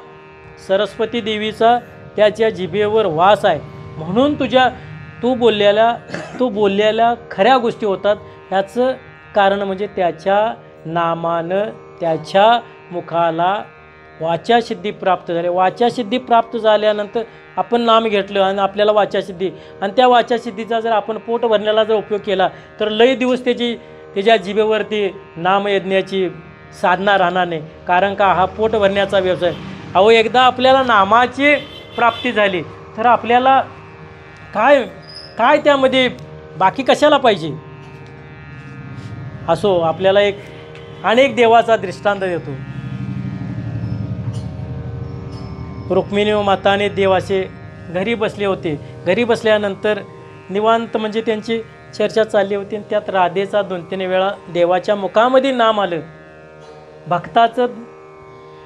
सरस्वती देवीचा त्याच्या जिभेवर वास आहे. म्हणून तू बोललेल्या खऱ्या गोष्टी होतात. ह्याचं कारण म्हणजे त्याच्या नामानं त्याच्या मुखाला वाचासिद्धी प्राप्त झाली. वाचासिद्धी प्राप्त झाल्यानंतर आपण नाम घेतलं आणि आपल्याला वाचासिद्धी, आणि त्या वाचासिद्धीचा जर आपण पोट भरण्याला जर उपयोग केला तर लय दिवस त्याच्या जिभेवरती नामयज्ञाची साधना राहणार नाही. कारण का हा पोट भरण्याचा व्यवसाय. अहो एकदा आपल्याला नामाची प्राप्ती झाली तर आपल्याला काय त्यामध्ये बाकी कशाला पाहिजे. असो आपल्याला अनेक देवाचा दृष्टांत देतो. रुक्मिणी व माताने देवाचे घरी बसले होते. घरी बसल्यानंतर निवांत म्हणजे त्यांची चर्चा चालली होती. त्यात राधेचा 2-3 वेळा देवाच्या मुखामध्ये नाम आलं. भक्ताचं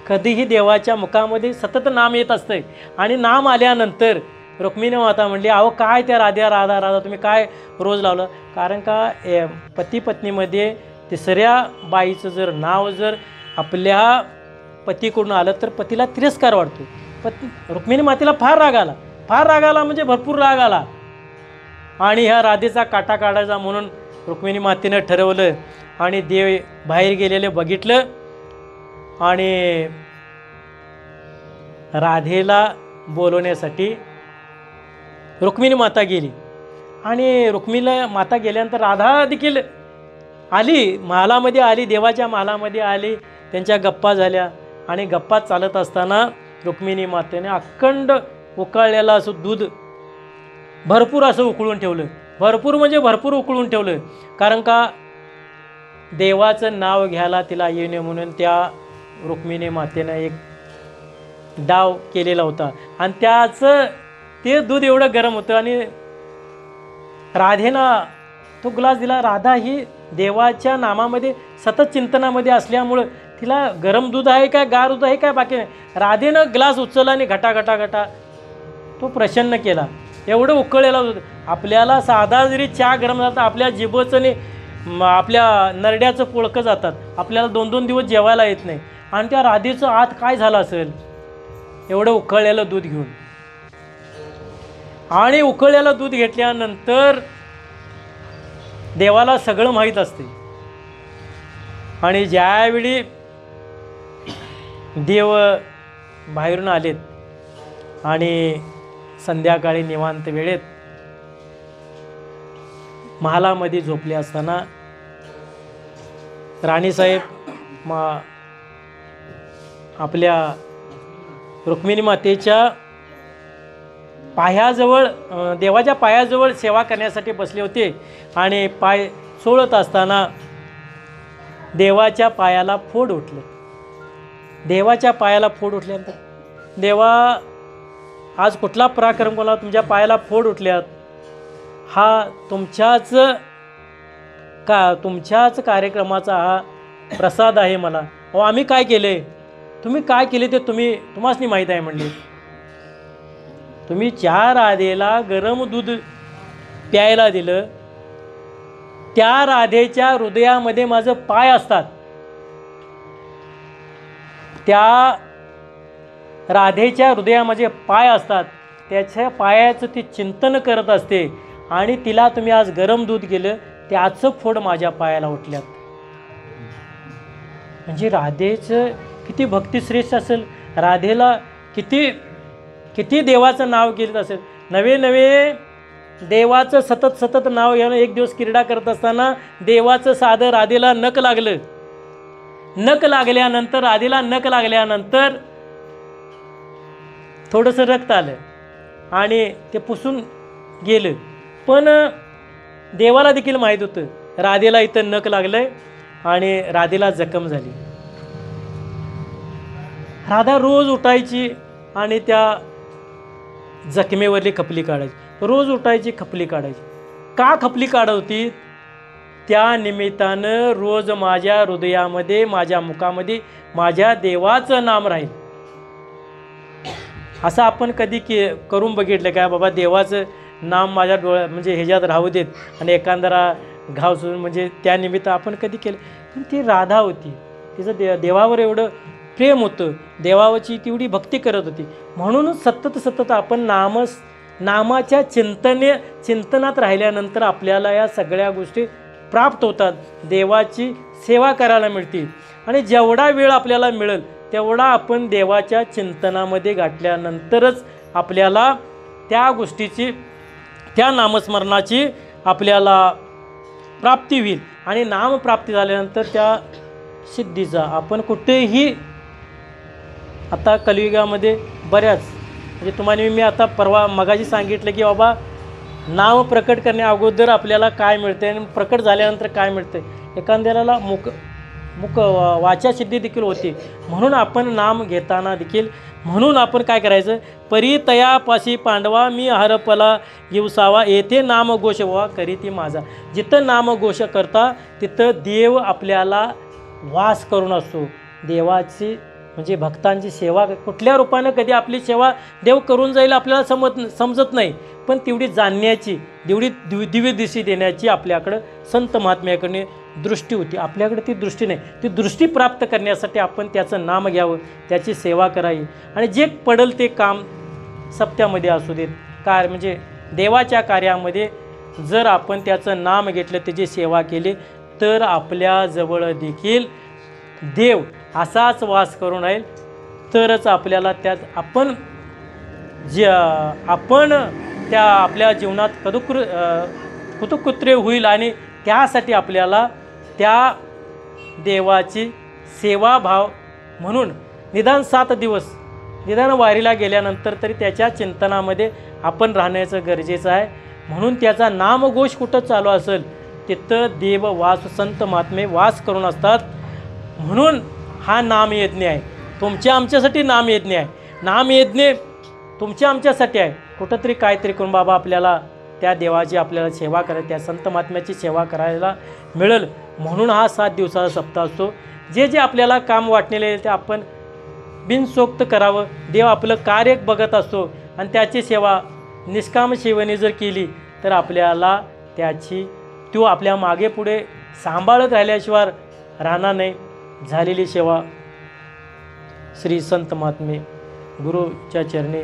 कधीही देवाच्या मुखामध्ये सतत नाम येत असतंय. आणि नाम आल्यानंतर रुक्मिणी माता म्हणली, अहो काय त्या राधा तुम्ही काय रोज लावलं. कारण का पती पत्नीमध्ये तिसऱ्या बाईचं जर नाव जर आपल्या पतीकडून आलं तर पतीला तिरस्कार वाटतो. रुक्मिणी मातेला फार राग आला म्हणजे भरपूर राग आला. आणि ह्या राधेचा काटा काढायचा म्हणून रुक्मिणी मातेनं ठरवलं. आणि देव बाहेर गेलेले बघितलं आणि राधेला बोलवण्यासाठी रुक्मिणी माता गेली. आणि रुक्मिणी माता गेल्यानंतर राधा देखील आली, महालामध्ये आली, देवाच्या महालामध्ये आली. त्यांच्या गप्पा झाल्या. आणि गप्पा चालत असताना रुक्मिणी मातेने अखंड उकळलेलं असं दूध भरपूर असं उकळून ठेवलं. भरपूर म्हणजे भरपूर उकळून ठेवलं. कारण का देवाचं नाव घ्यायला तिला येऊ नये म्हणून त्या रुक्मिणी मातेनं एक डाव केलेला होता. आणि त्याचं ते दूध एवढं गरम होतं आणि राधेनं तो ग्लास दिला. राधा ही देवाच्या नामामध्ये सतत चिंतनामध्ये असल्यामुळं तिला गरम दूध आहे काय गार दूध आहे काय बाकी नाही. राधेनं ग्लास उचलला आणि घटा घटा घटा तो प्रसन्न केला. एवढं उकळलेला दूध. आपल्याला साधा जरी चहा गरम झाला तर आपल्या जिभेचं आणि आपल्या नरड्याचं पोळकं जातात. आपल्याला 2-2 दिवस जेवायला येत नाही. आणि त्या राधेचं आत काय झालं असेल एवढं उकळलेलं दूध घेऊन. आणि उकळलेलं दूध घेतल्यानंतर देवाला सगळं माहीत असते. आणि ज्यावेळी देव बाहेरून आलेत आणि संध्याकाळी निवांत वेळेत महालामध्ये झोपले असताना राणीसाहेब आपल्या रुक्मिणी मातेच्या पायाजवळ देवाच्या पायाजवळ सेवा करण्यासाठी बसले होते. आणि पाय सोडत असताना देवाच्या पायाला फोड उठले. देवाच्या पायाला फोड उठल्यानंतर देवा आज कुठला पराक्रम कोणा तुमच्या पायाला फोड उठल्यात. हा तुमच्याच कार्यक्रमाचा हा प्रसाद आहे मला. अहो आम्ही काय केले तुम्ही काय केले ते तुम्हासनी माहीत आहे म्हणले. तुम्ही 4 राधेला गरम दूध प्यायला दिलं. त्या राधेच्या हृदयामध्ये माझं पाय असतात. त्या राधेच्या हृदयामध्ये पाय असतात. त्याच्या पायाचं ती चिंतन करत असते. आणि तिला तुम्ही आज गरम दूध गेलं त्याचं फोड माझ्या पायाला उठल्यात. म्हणजे राधेचं किती भक्तिश्रेष्ठ असेल. राधेला किती देवाचं नाव घेत असेल. नवे देवाचं सतत नाव घेणं. एक दिवस क्रीडा करत असताना देवाचं साधं राधेला नख लागलं. राधेला नख लागल्यानंतर थोडंसं रक्त आलं आणि ते पुसून गेलं. पण देवाला देखील माहीत होतं राधेला इथं नख लागलंय आणि राधेला जखम झाली. राधा रोज उठायची आणि त्या जखमेवरली खपली काढायची. रोज उठायची खपली काढायची. का खपली काढत होती. त्या निमित्तानं रोज माझ्या हृदयामध्ये माझ्या मुखामध्ये माझ्या देवाचं नाम राहील. असं आपण कधी करून बघितलं काय बाबा देवाचं नाम माझ्या डोळ्या म्हणजे ह्याच्यात राहू देत आणि एखादा घाव सोडून म्हणजे त्या निमित्त आपण कधी केलं. पण ती राधा होती. तिचं देवावर एवढं प्रेम होतं. देवाची तेवढी भक्ती करत होती. म्हणून सतत आपण नामाच्या चिंतनात राहिल्यानंतर आपल्याला या सगळ्या गोष्टी प्राप्त होतात. देवाची सेवा करायला मिळते. आणि जेवढा वेळ आपल्याला मिळेल तेवढा आपण देवाच्या चिंतनामध्ये गाठल्यानंतरच आपल्याला त्या गोष्टीची त्या नामस्मरणाची आपल्याला प्राप्ती होईल. आणि नामप्राप्ती झाल्यानंतर त्या सिद्धीचा आपण कुठेही आता कलियुगामध्ये बऱ्याच म्हणजे तुम्हाला मी आता मगाशी सांगितलं की बाबा नाव प्रकट करण्या अगोदर आपल्याला काय मिळते आणि प्रकट झाल्यानंतर काय मिळते. एखाद्याला वाचा सिद्धी देखील होते. म्हणून आपण नाम घेताना देखील म्हणून आपण काय करायचं. परितयापाशी पांडवा मी हरपला येऊसावा येथे नामघोष व्हा करीती माझा. जिथं नामघोष करता तिथं देव आपल्याला वास करून असतो. देवाची म्हणजे भक्तांची सेवा कुठल्या रूपानं कधी आपली सेवा देव करून जाईल आपल्याला समजत नाही. पण तेवढी जाणण्याची तेवढी दिव्य दिशी देण्याची आपल्याकडं संत महात्म्याकडे दृष्टी होती. आपल्याकडे ती दृष्टी नाही. ती दृष्टी प्राप्त करण्यासाठी आपण त्याचं नाम घ्यावं त्याची सेवा करावी. आणि जे पडेल ते काम सप्त्यामध्ये असू देत म्हणजे देवाच्या कार्यामध्ये जर आपण त्याचं नाम घेतलं त्याची सेवा केली तर आपल्याजवळ देखील देव असाच वास करून राहील. तरच आपल्याला त्यात आपण त्या आपल्या जीवनात कुतुकुत्रे होईल. आणि त्यासाठी आपल्याला त्या देवाची सेवाभाव म्हणून निदान 7 दिवस निदान वारीला गेल्यानंतर तरी त्याच्या चिंतनामध्ये आपण राहण्याचं गरजेचं आहे. म्हणून त्याचा नामघोष कुठं चालू असेल तिथं देव वास संत महात्मे वास करून असतात. म्हणून हा नामयज्ञ आहे. तुमच्या आमच्यासाठी नामयज्ञ आहे. नामयज्ञ तुमच्या आमच्यासाठी आहे. कुठंतरी काहीतरी करून बाबा आपल्याला त्या देवाची आपल्याला सेवा करायला, त्या संत महात्म्याची सेवा करायला मिळेल म्हणून हा 7 दिवसाचा सप्ताह असतो. जे जे आपल्याला काम वाटलेले आहे ते आपण बिनसोक्त करावं. देव आपलं कार्य बघत असतो आणि त्याची सेवा निष्काम सेवेने जर केली तर आपल्याला त्याची तो आपल्या मागे पुढे सांभाळत राहिल्याशिवाय राहणार नाही. झालेली सेवा श्री संत महात्मे गुरुच्या चरणी